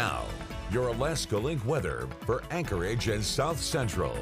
Now, your Alaska Link weather for Anchorage and South Central.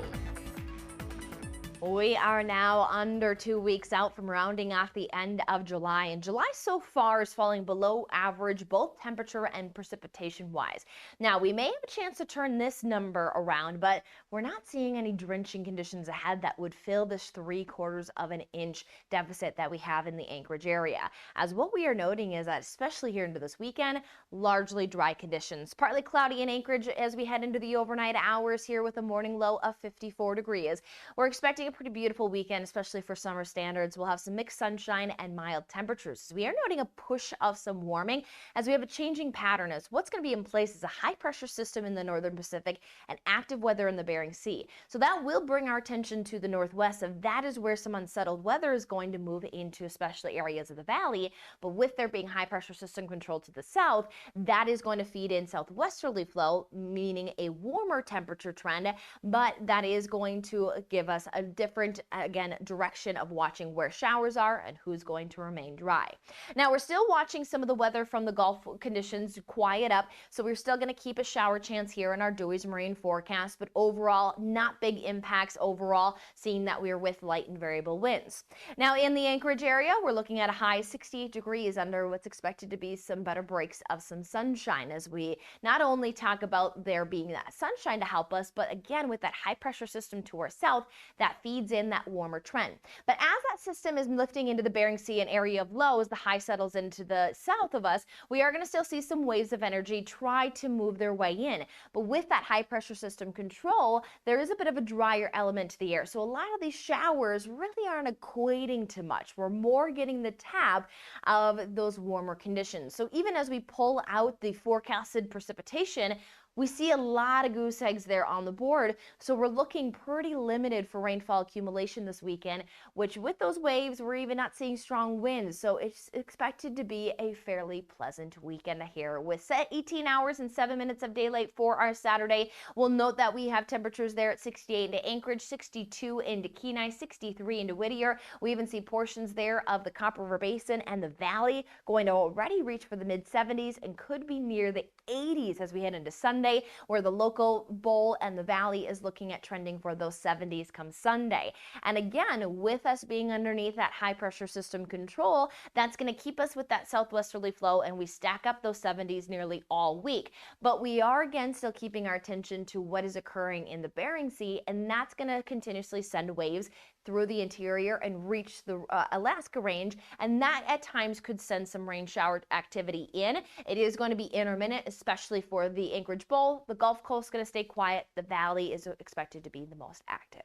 We are now under 2 weeks out from rounding off the end of July, and July so far is falling below average, both temperature and precipitation wise. Now, we may have a chance to turn this number around, but we're not seeing any drenching conditions ahead that would fill this 3/4 of an inch deficit that we have in the Anchorage area. As what we are noting is that, especially here into this weekend, largely dry conditions. Partly cloudy in Anchorage as we head into the overnight hours here with a morning low of 54 degrees. We're expecting a pretty beautiful weekend, especially for summer standards. We'll have some mixed sunshine and mild temperatures. We are noting a push of some warming as we have a changing pattern as what's going to be in place is a high pressure system in the northern Pacific and active weather in the Bering Sea. So that will bring our attention to the northwest, and that is where some unsettled weather is going to move into, especially areas of the valley. But with there being high pressure system control to the south, that is going to feed in southwesterly flow, meaning a warmer temperature trend, but that is going to give us a different, again, direction of watching where showers are and who's going to remain dry. Now, we're still watching some of the weather from the Gulf conditions quiet up, so we're still going to keep a shower chance here in our Dewey's Marine forecast, but overall, not big impacts overall, seeing that we are with light and variable winds. Now, in the Anchorage area, we're looking at a high 68 degrees under what's expected to be some better breaks of some sunshine as we not only talk about there being that sunshine to help us, but again, with that high pressure system to our south, that feeds in that warmer trend. But as that system is lifting into the Bering Sea, an area of low, as the high settles into the south of us, we are going to still see some waves of energy try to move their way in. But with that high pressure system control, there is a bit of a drier element to the air. So a lot of these showers really aren't equating to much. We're more getting the tab of those warmer conditions. So even as we pull out the forecasted precipitation, we see a lot of goose eggs there on the board, so we're looking pretty limited for rainfall accumulation this weekend, which with those waves, we're even not seeing strong winds, so it's expected to be a fairly pleasant weekend here with set 18 hours and 7 minutes of daylight for our Saturday. We'll note that we have temperatures there at 68 into Anchorage, 62 into Kenai, 63 into Whittier. We even see portions there of the Copper River Basin and the Valley going to already reach for the mid-70s and could be near the 80s as we head into Sunday, where the local bowl and the valley is looking at trending for those 70s come Sunday. And again, with us being underneath that high pressure system control, that's going to keep us with that southwesterly flow, and we stack up those 70s nearly all week. But we are again still keeping our attention to what is occurring in the Bering Sea, and that's going to continuously send waves through the interior and reach the Alaska range, and that at times could send some rain shower activity in. It is going to be intermittent, especially for the Anchorage Bowl. The Gulf Coast is going to stay quiet. The valley is expected to be the most active.